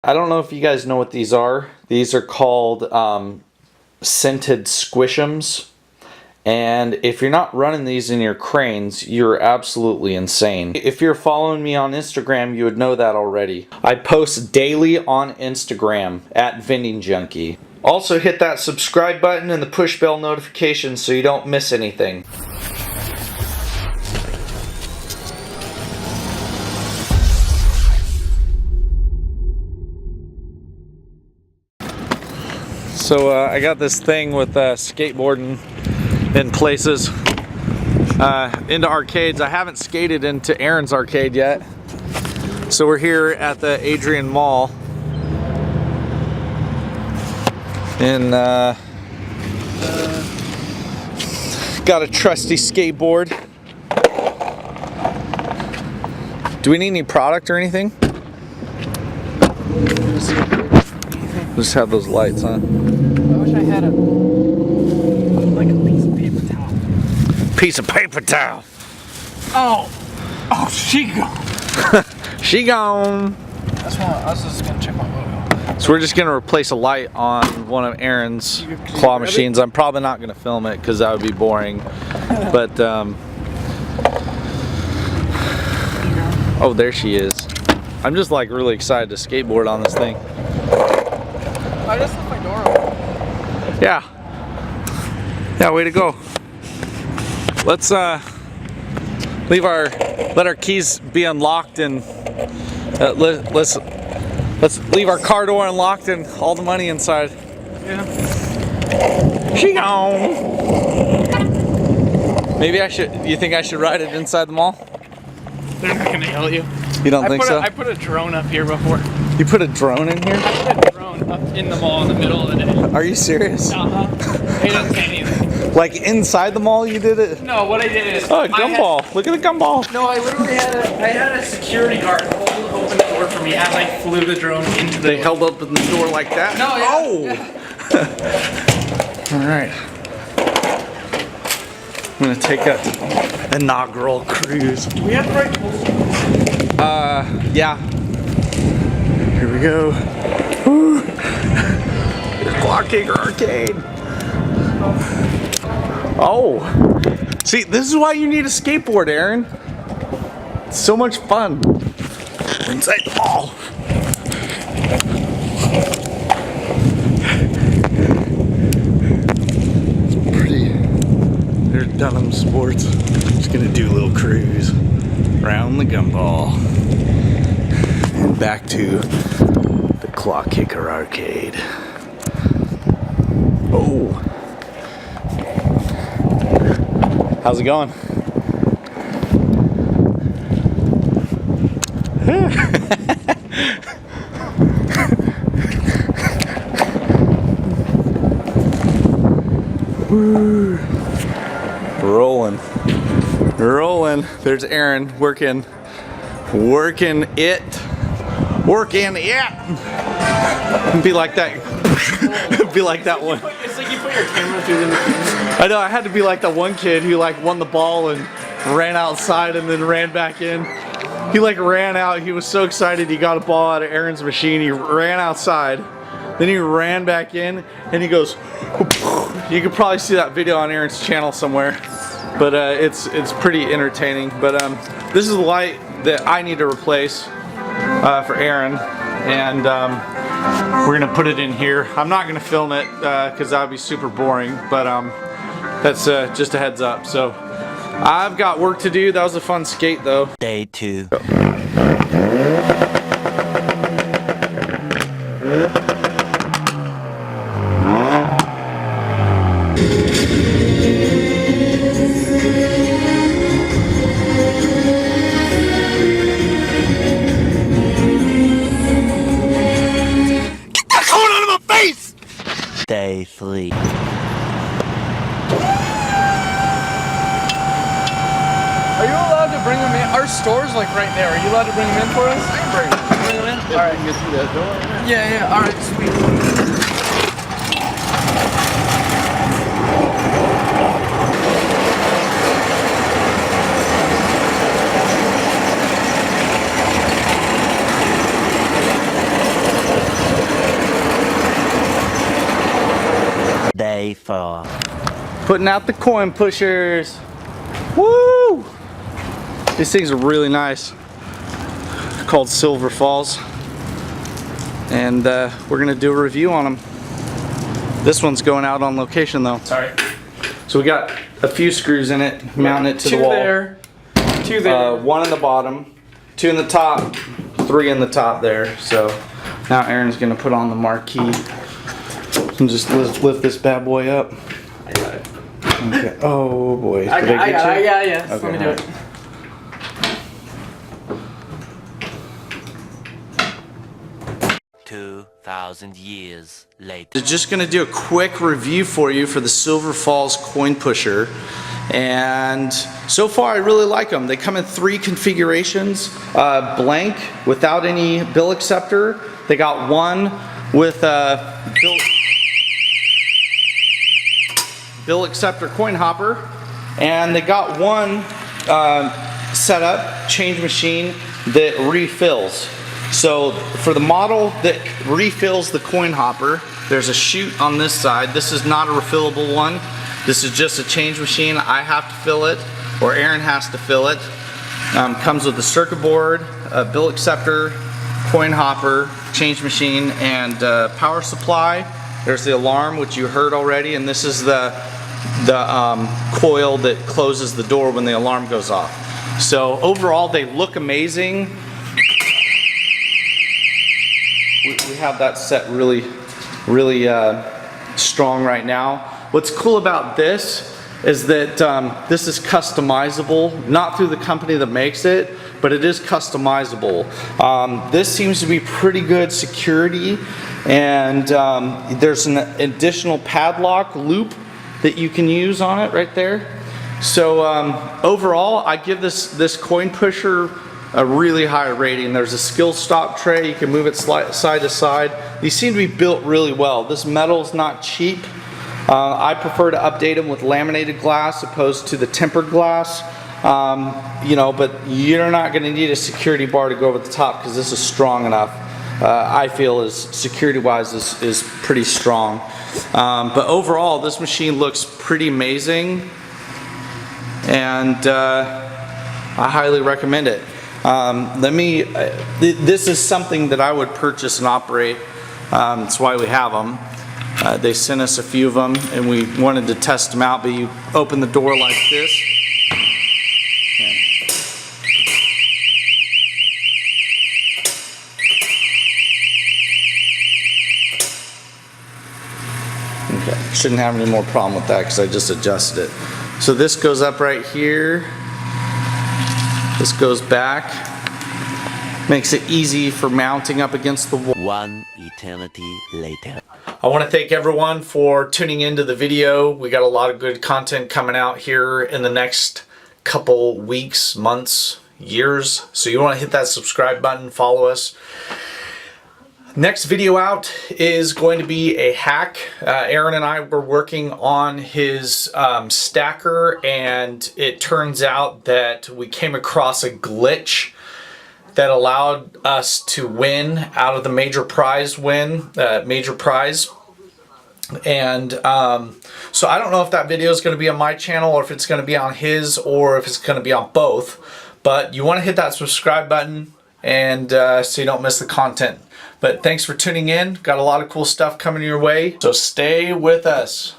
I don't know if you guys know what these are. These are called scented squishums. And if you're not running these in your cranes, you're absolutely insane. If you're following me on Instagram, you would know that already. I post daily on Instagram at Vending Junkie. Also hit that subscribe button and the push bell notification so you don't miss anything. So I got this thing with skateboarding in places, into arcades. I haven't skated into Aaron's arcade yet. So we're here at the Adrian Mall. And got a trusty skateboard. Do we need any product or anything? Just have those lights on. I wish I had a piece of paper towel. Piece of paper towel. Oh, she gone. She gone. I was just gonna check my logo. So we're just gonna replace a light on one of Aaron's claw machines. I'm probably not gonna film it because that would be boring. But oh, there she is. I'm just like really excited to skateboard on this thing. I just left my door open. Yeah. Yeah, way to go. Let's let our keys be unlocked and let's leave our car door unlocked and all the money inside. Yeah. She gone. Maybe I should. You think I should ride it inside the mall? They're not gonna yell at you. You don't think so? I put a drone up here before. You put a drone in here? I put a drone up in the mall in the middle of the day. Are you serious? It doesn't say anything. Like inside the mall you did it? No, what I did is Oh, a gumball. Look at the gumball. No, I literally had a security guard open the door for me as I flew the drone into the They held up in the door like that? No, yeah. Oh! Alright. I'm gonna take a inaugural cruise. Do we have the right tools? Yeah. Here we go. Woo. Clock Kicker Arcade. Oh. See, this is why you need a skateboard, Aaron. It's so much fun. We're inside the mall. It's pretty. There's Dunham Sports. Just gonna do a little cruise around the gumball. And back to the Clock Kicker Arcade. Oh. How's it going? Woo. Rolling. Rolling. There's Aaron working it. Be like that. Be like that one. It's like you put your camera through the camera. I know, I had to be like that one kid who like won the ball and ran outside and then ran back in. He like ran out, he was so excited he got a ball out of Aaron's machine, he ran outside, then he ran back in and he goes, you could probably see that video on Aaron's channel somewhere, but it's pretty entertaining. But this is the light that I need to replace for Aaron, and we're gonna put it in here. I'm not gonna film it because that would be super boring, but that's just a heads up. So I've got work to do. That was a fun skate though. Day 2. Day 3. Are you allowed to bring them in? Our store's like right there. Are you allowed to bring them in for us? I can bring them in. All right. Get through that door. Yeah. All right. Sweet. Day 4. Putting out the coin pushers. Woo! These things are really nice. They're called Silver Falls. And we're gonna do a review on them. This one's going out on location though. Sorry. So we got a few screws in it, mounting it to the wall. Two there. One in the bottom, 2 in the top, 3 in the top there. So now Aaron's gonna put on the marquee and just lift this bad boy up. I got it. Okay. Oh boy. I got it. Yes. Okay, Let me do it. 2,000 years later. I'm just gonna do a quick review for you for the Silver Falls coin pusher. And so far I really like them. They come in 3 configurations. Blank, without any bill acceptor. They got one with a bill acceptor coin hopper. And they got one setup, change machine, that refills. So for the model that refills the coin hopper, there's a chute on this side. This is not a refillable one. This is just a change machine. I have to fill it, or Aaron has to fill it. Comes with a circuit board, a bill acceptor, coin hopper, change machine, and power supply. There's the alarm, which you heard already, and this is the coil that closes the door when the alarm goes off. So overall, they look amazing. We have that set really strong right now. What's cool about this is that this is customizable, not through the company that makes it, but it is customizable. This seems to be pretty good security, and there's an additional padlock loop that you can use on it right there. So overall, I give this coin pusher a really high rating. There's a skill stop tray. You can move it side to side. These seem to be built really well. This metal's not cheap. I prefer to update them with laminated glass opposed to the tempered glass. You know, but you're not going to need a security bar to go over the top because this is strong enough. I feel is security-wise is pretty strong. But overall, this machine looks pretty amazing, and I highly recommend it. This is something that I would purchase and operate. That's why we have them. They sent us a few of them and we wanted to test them out, but you open the door like this. Okay, shouldn't have any more problem with that because I just adjusted it. So this goes up right here. This goes back, makes it easy for mounting up against the wall. 1 eternity later. I want to thank everyone for tuning into the video. We got a lot of good content coming out here in the next couple weeks, months, years. So you want to hit that subscribe button, follow us. Next video out is going to be a hack. Aaron and I were working on his stacker, and it turns out that we came across a glitch that allowed us to win out of the major prize And so I don't know if that video is going to be on my channel or if it's going to be on his or if it's going to be on both. But you want to hit that subscribe button and so you don't miss the content. But thanks for tuning in. Got a lot of cool stuff coming your way. So stay with us.